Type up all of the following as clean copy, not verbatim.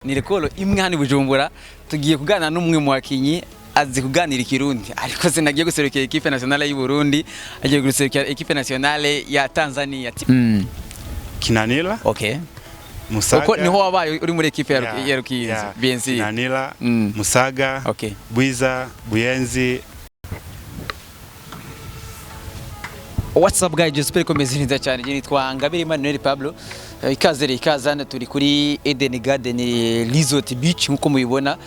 Ni rekolo imwe hano Bujumbura tugiye kuganira n'umwe mu bakinyi azi kuganira ikirundi ariko sinagiye guserukira equipe nationale y'u Burundi agiye guserukira equipe nationale ya Tanzania. Kinanila. Okay. Musaga. Uko niho wabaye uri muri equipe ya Rukinzi BNC. Kinanila, Musaga, okay. Bwiza, Buyenzi. What's up guys, j'espère que meze neza cyane. Nitwa Ngabire Emmanuel Pablo. Ikazana turi kuri Eden Garden Resort Beach nkuko mubibona.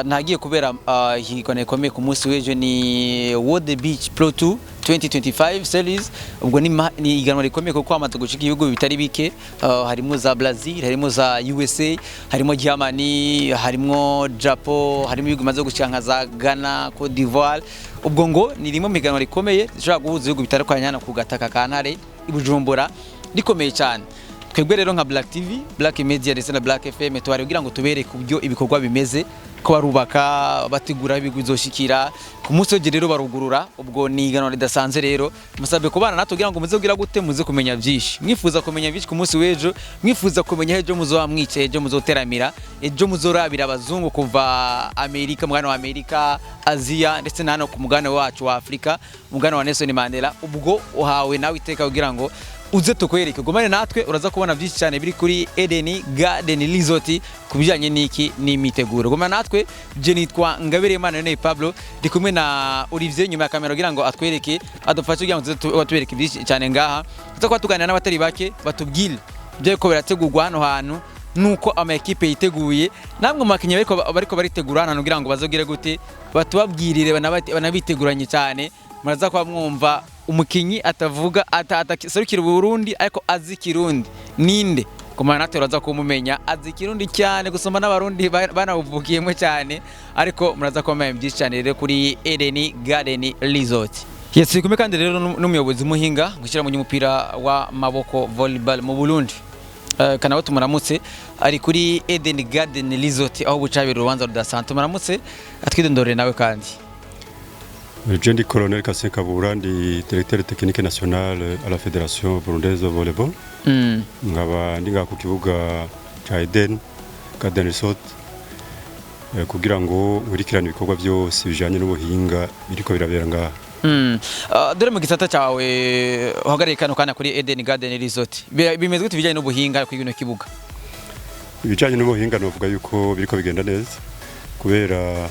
Nagiye kubera higikone ikomeye ku munsi w'ejo ni World Beach Pro 2 2025 series. Ubwo ni iganwa rikomeye kuko amaze gushika ibihugu bitari bike. Harimo za Brazil, harimo za USA, harimo Germany, harimo Japan, harimo ibihugu bimaze gushika za Ghana, Cote d'Ivoire. Ubwo ngo ni rimwe mu iganwa rikomeye rishobora guhuza ibihugu bitandukanye ku gataka ka Ntare i Bujumbura rikomeye cyane. Twebwe rero nka Black TV, Black Media ndetse na Black FM twari kugira ngo tubereke kubyo ibikorwa bimeze ko barubaka bategura ibizoshikira ku munsi w'ejo rero barugurura. Ubwo ni iganwa ridasanze rero musabe kubana natwe kugira ngo muze kugira gute muze kumenya byinshi. Mwifuza kumenya byinshi ku munsi w'ejo, mwifuza kumenya ejo muzo mwicaye, ejo muzoteramira, ejo muzorabira abazungu kuva Amerika, mugana wa Amerika, Asia ndetse nano ku mugana wacu wa Afrika, mugana wa Nelson Mandela. Ubwo uhawe nawe iteka kugira ngo uze tukwereke gomane natwe uraza kubona byinshi cyane biri kuri Eden Garden Resort kubijanye n'iki n'imiteguro. Gomane natwe je nitwa Ngabire Emmanuel Pablo ndi kumwe na Olivier nyuma ya kamera kugira ngo atwereke adufashe kugira ngo tubereke byinshi cyane ngaha. Tuzakwa tuganira n'abatari bake batubwire byo ko birategurwa hano hantu nuko ama equipe yiteguye namwe makinye bariko baritegura hano kugira ngo bazogire gute batubabwirire banabiteguranye cyane. Muraza kwa mwumva umukinyi atavuga ataserukira Burundi ariko azi Kirundi ninde komana natwe uraza kumumenya azi Kirundi cyane gusoma n'abarundi banavugiyemo cyane ariko muraza kumenya byinshi cyane rero kuri Eden Garden Resort. Yes, kumwe kandi rero n'umuyobozi muhinga gushyira mu mupira wa maboko volleyball mu Burundi. Kana watu muramutse ari kuri Eden Garden Resort aho bucabira urubanza rudasanzwe. Muramutse atwidondore nawe kandi. Je suis colonel Kassim Kabura, directeur technique national à la Fédération burundaise de volleyball. Ngaba ndinga ku kibuga cha Eden Garden Resort kugira ngo nkurikirane ibikorwa byose bijanye n'ubuhinga biriko birabera ngaha. Dore mu gisata cyawe uhagarariye kano kana kuri Eden Garden Resort. Bimeze gute bijanye n'ubuhinga ku kibuga? Ibijanye n'ubuhinga novuga yuko biriko bigenda neza kubera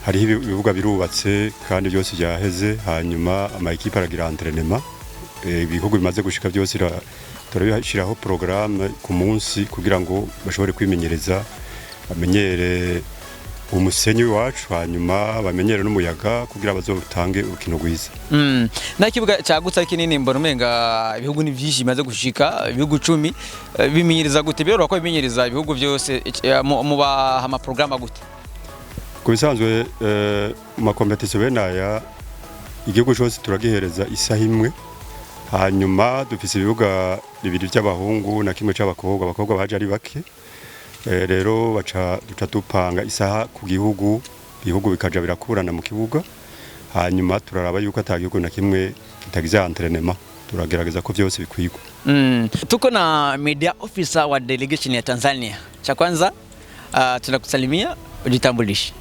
hari ibibuga birubatse kandi byose byaheze, hanyuma ama equipe aragira entraînement. Ibihugu bimaze gushika byose turabishiraho programme ku munsi kugira ngo bashobore kwimenyereza, bamenyere umusenyi wacu, hanyuma bamenyere n'umuyaga kugira bazotange urukino rwiza. Na kibuga cyagutse kinini mbona umenga ibihugu ni byinshi bimaze gushika, ibihugu 10 bimenyereza gute bero ko bimenyereza ibihugu byose mu bahama programme gute? Kubisanzwe mu competition benaya igihugu cyose turagihereza isaha imwe, hanyuma dufise ibibuga bibiri by'abahungu na kimwe cy'abakobwa. Abakobwa baje ari bake, rero duca dupanga isaha ku gihugu bikaja birakurana mu kibuga, hanyuma turaraba yuko atagihugu na kimwe kitagize entraînement, turagerageza ko byose bikwigwa. Tuko na media officer wa delegation ya Tanzania. Cha kwanza tunakusalimia, ujitambulishe.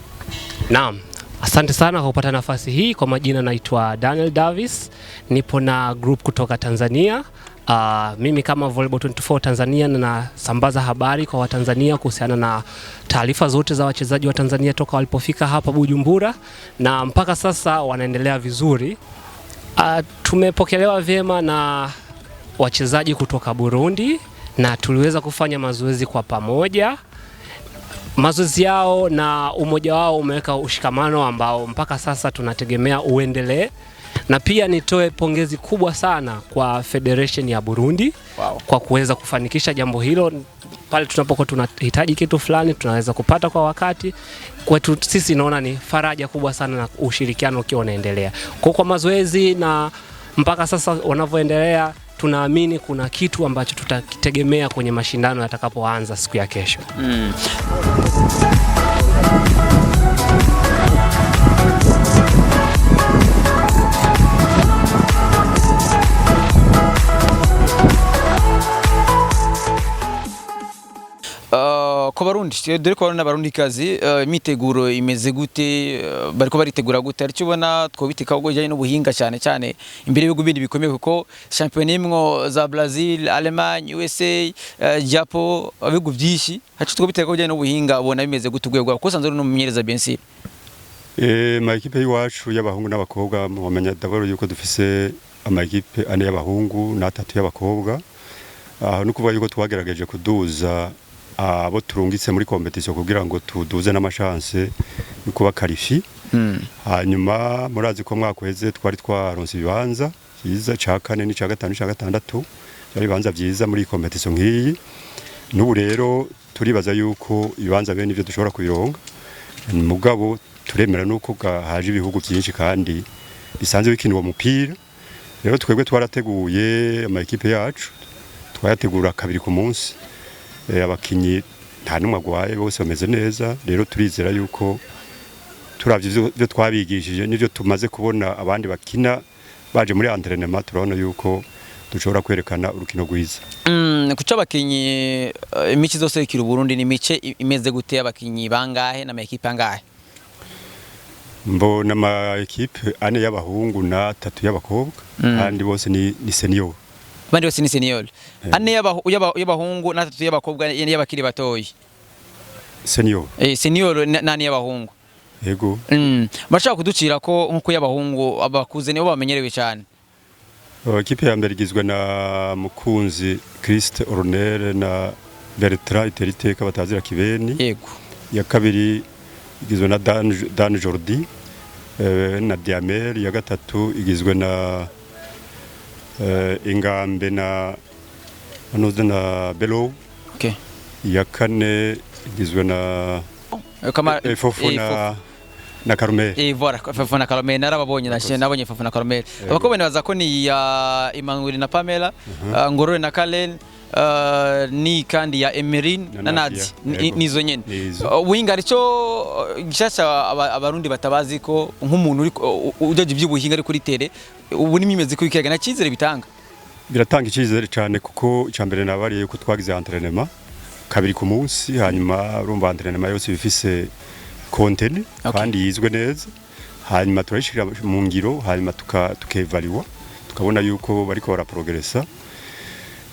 Naam, asante sana kwa kupata nafasi hii. Kwa majina naitwa Daniel Davis, nipo na group kutoka Tanzania. Mimi kama Volleyball 24 Tanzania na sambaza habari kwa Watanzania kuhusiana na taarifa zote za wachezaji wa Tanzania toka walipofika hapa Bujumbura na mpaka sasa wanaendelea vizuri. Tumepokelewa vyema na wachezaji kutoka Burundi na tuliweza kufanya mazoezi kwa pamoja. Mazoezi yao na umoja wao umeweka ushikamano ambao mpaka sasa tunategemea uendelee. Na pia nitoe pongezi kubwa sana kwa Federation ya Burundi kwa kuweza kufanikisha jambo hilo. Pale tunapokuwa tunahitaji kitu fulani tunaweza kupata kwa wakati. Kwetu sisi naona ni faraja kubwa sana na ushirikiano ukiwa unaendelea. Kwa mazoezi na mpaka sasa wanavyoendelea tunaamini kuna kitu ambacho tutakitegemea kwenye mashindano yatakapoanza siku ya kesho. Ku Barundi dore ko n'abarundi kazi imiteguro imeze gute bariko baritegura gute aricyo ubona twobitika ubwo janye n'ubuhinga cyane cyane imbere y'ibihugu bindi bikomeye kuko champion imwo za Brazil, Allemagne, USA, Japo abihugu byinshi hacu twobiteka ubwo janye n'ubuhinga ubona bimeze gute ugwego ko sanzwe n'umumenyereza Bensi. Ma ekipe y'iwacu y'abahungu n'abakobwa mumenya d'abord yuko dufise ama ekipe ane y'abahungu na 3 y'abakobwa. No kuvuga yuko twagerageje kuduza abo turungitse muri competition kugira ngo tuduze n'amachance yuko bakarifi. Hanyuma murazi ko mwakweze twari twaronse ibibanza cyiza ca 4 ni ca 5 ni ca 6 byari bibanza byiza muri competition nk'iyi. N'ubu rero turibaza yuko ibibanza bene ivyo dushobora kubironga. Mugabo turemera nuko haje ibihugu byinshi kandi bisanzwe bikinwa umupira. Rero twebwe twarateguye ama ekipe yacu twayategura kabiri ku munsi. Abakinyi nta numwe agwaye bose bameze neza. Rero turizera yuko turavye byo twabigishije n'ivyo tumaze kubona abandi bakina baje muri entraînement turabona yuko dushobora kwerekana urukino rwiza. Kuca abakinyi imici zose ikira Burundi ni mice imeze gute abakinyi bangahe na ekipe angahe? Mbona ama ekipe ane y'abahungu na 3 y'abakobwa kandi bose ni senior. Bandi bose ni senior. Ane y'abahungu na 3 y'abakobwa y'abakiri batoyi. Senior. Senior nani y'abahungu. Yego. Bashaka kuducira ko nkuko y'abahungu abakuze nibo bamenyerewe cyane. Ekipe ya mbere igizwe na Mukunzi Christ Ornel na Bertrand Iteriteka batazira Kibeni. Yego. Ya kabiri igizwe na Dan Jordi na Diamer. Ya gatatu igizwe na Ingambe na Belo. Okay. Ya kane igizwe na Fofo na Carmel. Voilà, Fofo na Carmel narababonye nabonye Fofo na Carmel. Abakobwa baza ko ni ya Emmanuel na Pamela, Ngorore na Kalen, ni kandi ya Emerin na Nadia nizo nyene. Ubuhinga arico gishasha abarundi batabazi ko nk'umuntu ujaje iby'ubuhinga ari kuri tere ubu nimimeze ko ikega na cyizere bitanga. Biratanga icyizere cyane kuko cyambere nabariye ko twagize entraînement kabiri ku munsi hanyuma urumva entraînement yose bifise content kandi yizwe neza hanyuma turashikira mu ngiro hanyuma tukevaluwa tukabona yuko bariko baraprogressa.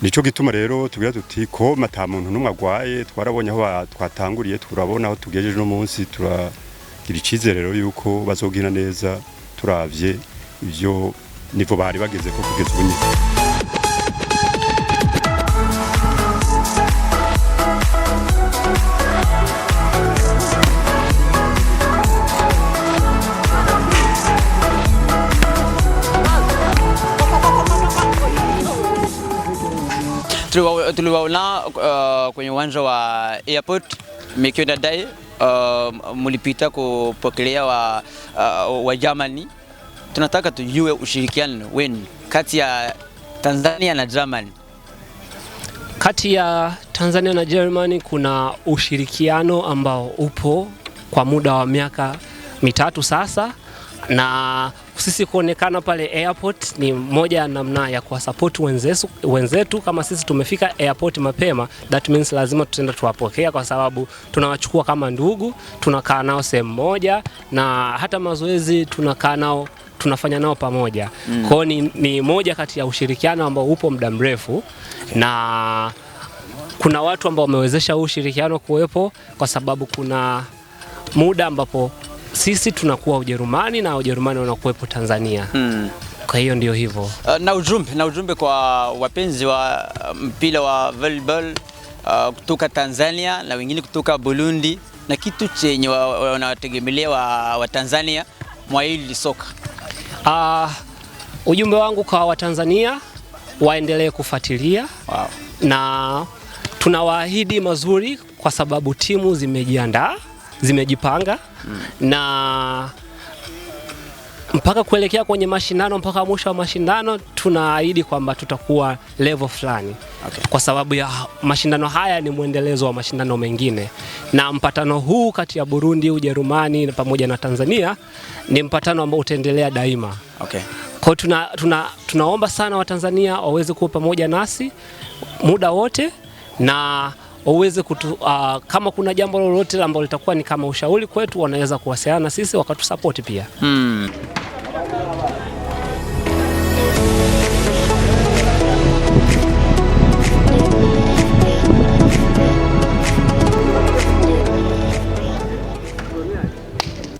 Nico gituma rero tugira tuti ko mata muntu numwe agwaye twarabonye aho twatanguriye turabona aho tugejeje no munsi turagira icizere rero yuko bazogina neza turavye ivyo nivo bari bageze ko kugeza ubu. Tuliwaona kwenye uwanja wa airport mkienda dai mlipita kupokelea wa Germany. Tunataka tujue ushirikiano wenu kati ya Tanzania na Germany. Kati ya Tanzania na Germany kuna ushirikiano ambao upo kwa muda wa miaka 3 sasa, na sisi kuonekana pale airport ni moja ya namna ya kuwasupport wenzetu. Kama sisi tumefika airport mapema, that means lazima tutenda tuwapokea kwa sababu tunawachukua kama ndugu, tunakaa nao sehemu moja na hata mazoezi tunakaa nao, tunafanya nao pamoja. Kwa ni moja kati ya ushirikiano ambao upo muda mrefu, na kuna watu ambao wamewezesha ushirikiano kuwepo kwa sababu kuna muda ambapo sisi tunakuwa Ujerumani na Ujerumani wanakuwepo Tanzania. Kwa hiyo ndio hivyo. Na ujumbe kwa wapenzi wa mpira wa volleyball kutoka Tanzania na wengine kutoka Burundi na kitu chenye wanategemelea wa Tanzania mwa hili soka. Ujumbe wangu kwa Watanzania waendelee kufuatilia. Wow. Na tunawaahidi mazuri kwa sababu timu zimejiandaa, zimejipanga na mpaka kuelekea kwenye mashindano, mpaka mwisho wa mashindano tunaahidi kwamba tutakuwa level fulani. Okay. Kwa sababu ya mashindano haya ni muendelezo wa mashindano mengine, na mpatano huu kati ya Burundi, Ujerumani na pamoja na Tanzania ni mpatano ambao utaendelea daima. Okay. Kwa tunaomba sana Watanzania waweze kuwa pamoja nasi muda wote na waweze kama kuna jambo lolote ambalo litakuwa ni kama ushauri kwetu, wanaweza kuwasiliana na sisi wakatusupport pia.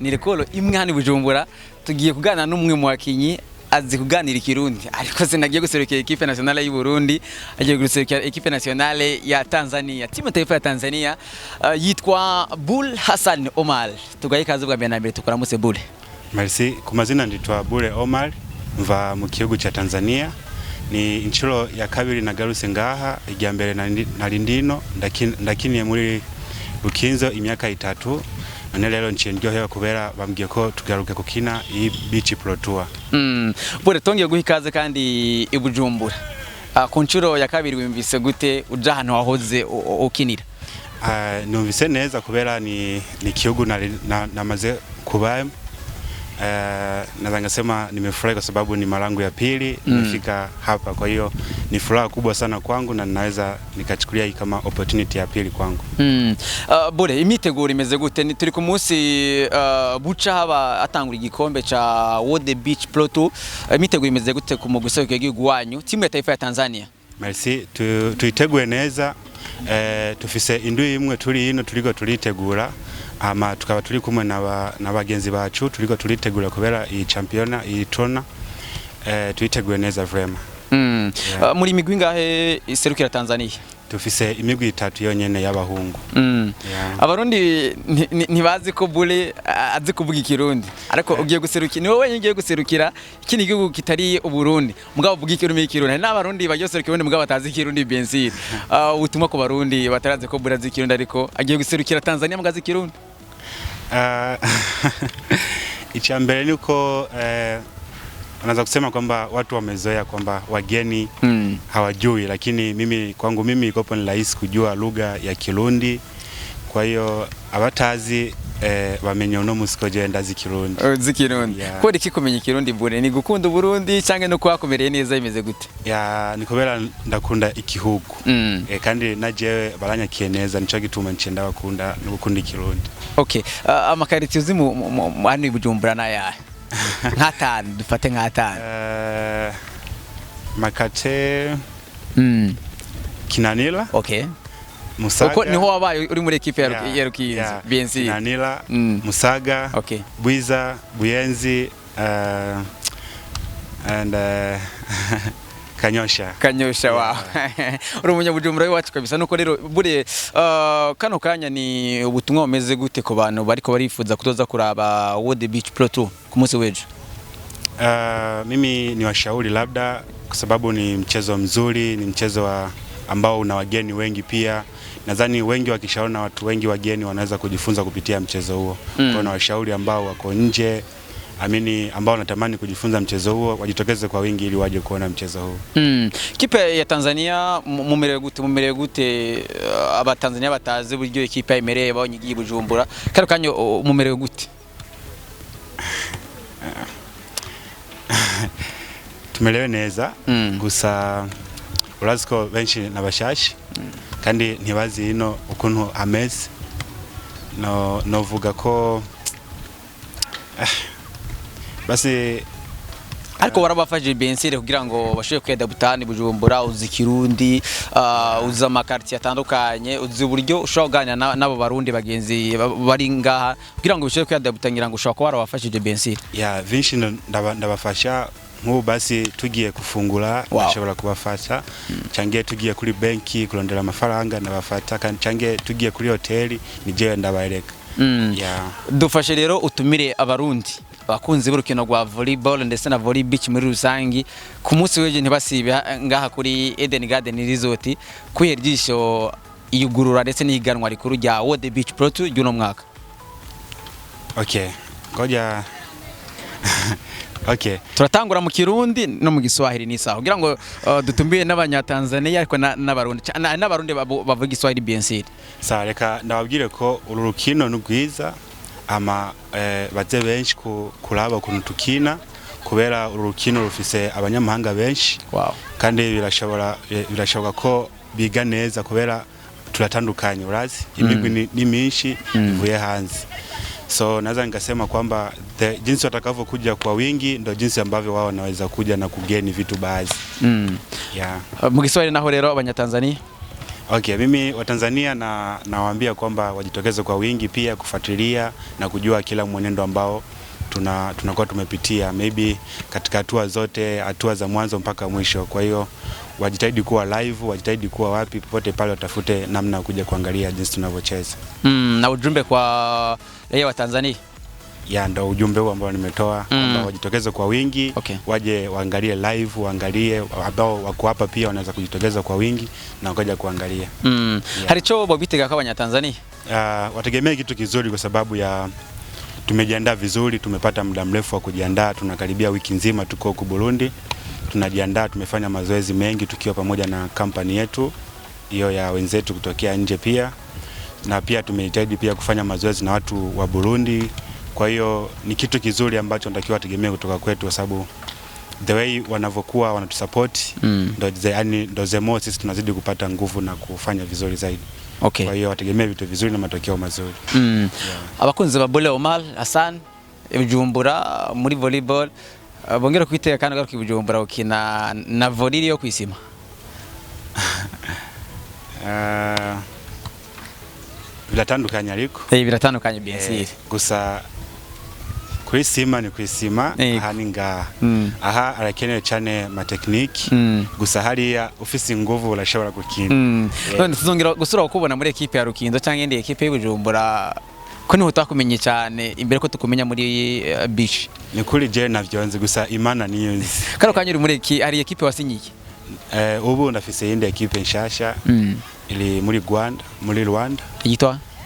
Nirekolo imwe hano Bujumbura tugiye kuganira n'umwe mu bakinyi azi kuganira ikirundi, ariko sinagiye guserukira equipe nationale y'u Burundi, agiye guserukira equipe nationale ya Tanzania, timu taifa ya Tanzania. Yitwa Bull Hassan Omar. Tugaye kazi bwa mbere na mbere tukuramutse Bull. Merci. Ku mazina nditwa Bule Omar, mva mu gihugu cya Tanzania. Ni inshuro ya kabiri nagarutse ngaha, ijya mbere nari ndino ndakiniye muri Rukinzo imyaka 3. None rero nciye ndyohewe kubera bambwiye ko tugaruke kukina iyi Beach Pro Tour. Bure tongeye guha ikaze kandi i Bujumbura. Ku nshuro ya kabiri wimvise gute uja hano wahoze ukinira? Numvise neza kubera ni kihugu namaze kuba. Naweza sema nimefurahi kwa sababu ni mara yangu ya pili nimefika hapa, kwa hiyo ni furaha kubwa sana kwangu na ninaweza nikachukulia hii kama opportunity ya pili kwangu. Bure imiteguro imeze gute? Turi ku munsi buca haba atangura igikombe cha World Beach Pro Tour. Imiteguro imeze gute ku muguseko y'igihugu wanyu timu ya taifa ya Tanzania? Merci. Tuiteguye neza, tufise indwi imwe turi hino turiko turitegura, ama tukaba turi kumwe na bagenzi bacu turiko turitegura kubera iyi championa iyi trona, tuiteguye neza vraiment. Muri migwi ngahe iserukira Tanzania? Tufise imigwi 3 yonyene y'abahungu. Abarundi ntibazi ko Bule azi kuvuga ikirundi, ariko ugiye guserukira, ni wowe ugiye guserukira ikindi gihugu kitari uburundi mugabo uvuga ikirundi. N'abarundi bagiye ikirundi mugabo batazi ikirundi bensir. Ubutumwa ku barundi bataraze ko Bule azi ikirundi ariko agiye guserukira Tanzania mugazi ikirundi? Ichambele ni uko unaweza kusema kwamba watu wamezoea kwamba wageni hawajui, lakini kwangu mimi ikopo ni rahisi kujua lugha ya Kirundi. Kwa hiyo abatazi bamenye uno musikoje ndazi Kirundi. Zikirundi. Ko iki kumenya Kirundi Bure ni gukunda Burundi cyangwa no kwakomereye neza imeze gute? Ni kubera ndakunda igihugu. Kandi najewe baranyakiye neza nico gituma ncenda bakunda no gukunda Kirundi. Okay. Amakariti uzi mu hano Bujumbura na yahe? Nk'atanu dufate nk'atanu. Makate Kinanila. Okay. Musaga. Uko niho wabaye uri muri equipe ya Rukinzo BNC. Kinanila, Musaga, okay. Bwiza, Buyenzi, and Kanyosha. Wow. Uri umunyabujumbura wacu kabisa. Nuko rero Bure kano kanya ni ubutumwa bumeze gute ku bantu bariko barifuza kutoza kuraba World Beach Pro Tour ku munsi w'ejo? Mimi ni washauri labda kwa sababu ni mchezo mzuri, ni mchezo ambao una wageni wengi pia. Nadhani wengi wakishaona watu wengi wageni wanaweza kujifunza kupitia mchezo huo. Kwa na washauri ambao wako nje, ambao natamani kujifunza mchezo huo wajitokeze kwa wingi ili waje kuona mchezo huo. Kipe ya Tanzania mumereye gute aba Tanzania bataze buryo ikipe imereye banyigiye Bujumbura karo kanyo mumereye gute? Tumelewe neza gusa uraziko benshi nabashashi kandi ntibazi ino ukuntu ameze no vuga ko basi ariko warabafashije bensire kugira ngo bashoye kwedabutana Bujumbura, uzi Kirundi, uzi amakarti atandukanye, uzi uburyo ushobora n'abo barundi bagenzi bari ngaha kugira ngo bishoye kwedabutangira ngo ushobora kuba warabafashije bensire? Vinshi ndabafasha. Nk'ubu basi tugiye kufungura nashobora kubafasha, cange tugiye kuri banki kurondera amafaranga nabafata, kandi cange tugiye kuri hoteli nije ndabareka. Dufashe rero utumire abarundi bakunze burukino rwa volleyball ndetse na volley beach muri rusangi ku munsi w'ejo ntibasibe ngaha kuri Eden Garden Resort kwihera ijisho iyugurura ndetse n'ihiganwa rikuru rya World Beach Pro Tour y'uno mwaka. Okay, ngoja Okay. Turatangura mu Kirundi no mu Giswahili nisa kugira ngo dutumbiye n'abanyatanzania ariko n'abarundi bavuga Giswahili BNC. Sa reka ndababwire ko uru rukino n'ugwiza baze benshi kuraba ukuntu tukina kubera uru rukino rufise abanyamahanga benshi. Wow. Kandi birashoboka ko biga neza kubera turatandukanye urazi imigwi ni myinshi ivuye hanze, so naweza nikasema kwamba jinsi watakavyokuja kwa wingi ndio jinsi ambavyo wao wanaweza kuja na kugeni vitu baadhi. Yeah. Mu Kiswahili naho rero Abanyatanzania. Okay, mimi Watanzania nawaambia kwamba wajitokeze kwa wingi pia kufuatilia na kujua kila mwenendo ambao tunakuwa tumepitia maybe katika hatua zote, hatua za mwanzo mpaka mwisho. Kwa hiyo wajitahidi kuwa live, wajitahidi kuwa wapi popote pale, watafute namna ya kuja kuangalia jinsi tunavyocheza. Na ujumbe kwa raia wa Tanzania? Ya ndo ujumbe huo ambao nimetoa kwamba wajitokeze kwa wingi, waje waangalie live, waangalie ambao wako hapa pia wanaweza kujitokeza kwa wingi na wakaja kuangalia. Hari cyo bobitega kwa Abanyatanzania? Wategemea kitu kizuri kwa sababu ya tumejiandaa vizuri, tumepata muda mrefu wa kujiandaa, tunakaribia wiki nzima tuko huko Burundi. Tunajiandaa, tumefanya mazoezi mengi tukiwa pamoja na kampani yetu hiyo ya wenzetu kutokea nje pia, na pia tumejitahidi pia kufanya mazoezi na watu wa Burundi. Kwa hiyo ni kitu kizuri ambacho tunatakiwa tegemea kutoka kwetu kwa sababu the way wanavyokuwa wanatusupport ndio zemo sisi tunazidi kupata nguvu na kufanya vizuri zaidi. Okay. Kwa hiyo wategemea vitu vizuri na matokeo mazuri. Abakunzi ba Bule Omar Hassan Bujumbura muri volleyball bongera kwiteka kandi garuka Bujumbura ukina na volley yo kwisima. Biratandukanye ariko biratandukanye bien gusa kwisima ni kwisima aha ninga aha arakeneye cyane ma technique gusa hariya ufise inguvu urashobora gukina. None tuzongera gusura kubona muri equipe ya Rukinzo cyangwa indi equipe y'Ubujumbura ko niho utakumenye cyane imbere ko tukumenya muri beach? Ni kuri je navyonze gusa Imana niyo nzi. Karo kanyuri muri ari equipe wasinyiye? Ubu ndafise indi equipe nshasha ili muri Rwanda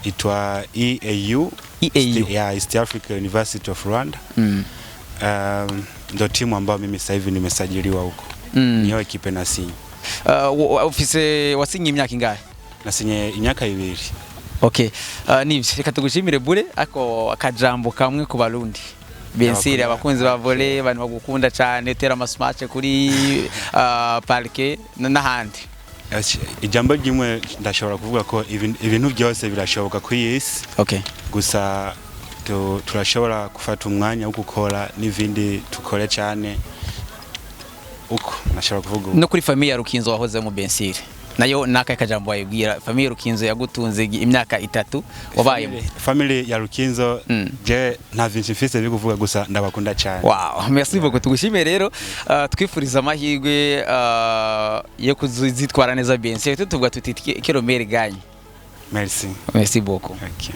itwa EAU. Yeah, East Africa University of Rwanda. Ndio timu ambayo mimi sasa hivi nimesajiliwa huko. Niyo equipe nasinye. Office wasinye imyaka ingahe? Nasinye imyaka 2. Okay. Nivyo reka tugushimire Bule ako akajambo kamwe ku Barundi. Bensire abakunzi ba volley abantu bagukunda cyane utera amasmatch kuri parke n'ahandi. Ijambo rimwe ndashobora kuvuga ko ibintu byose birashoboka ku isi. Okay. Gusa turashobora gufata umwanya wo gukora n'ivindi tukore cyane uko nashobora kuvuga. No kuri famille ya Rukinzo wahoze mu Bensire nayo naka kajambo wayibwira famille Rukinzo yagutunze imyaka 3 wabayemo? Family ya Rukinzo je nta vinci mfise byo kuvuga gusa ndabakunda cyane. Wow, merci beaucoup tugushime rero twifuriza amahirwe yo kuzitwara neza Bensire tuvuga tuti kilomere ganye. Merci. Merci beaucoup. Okay.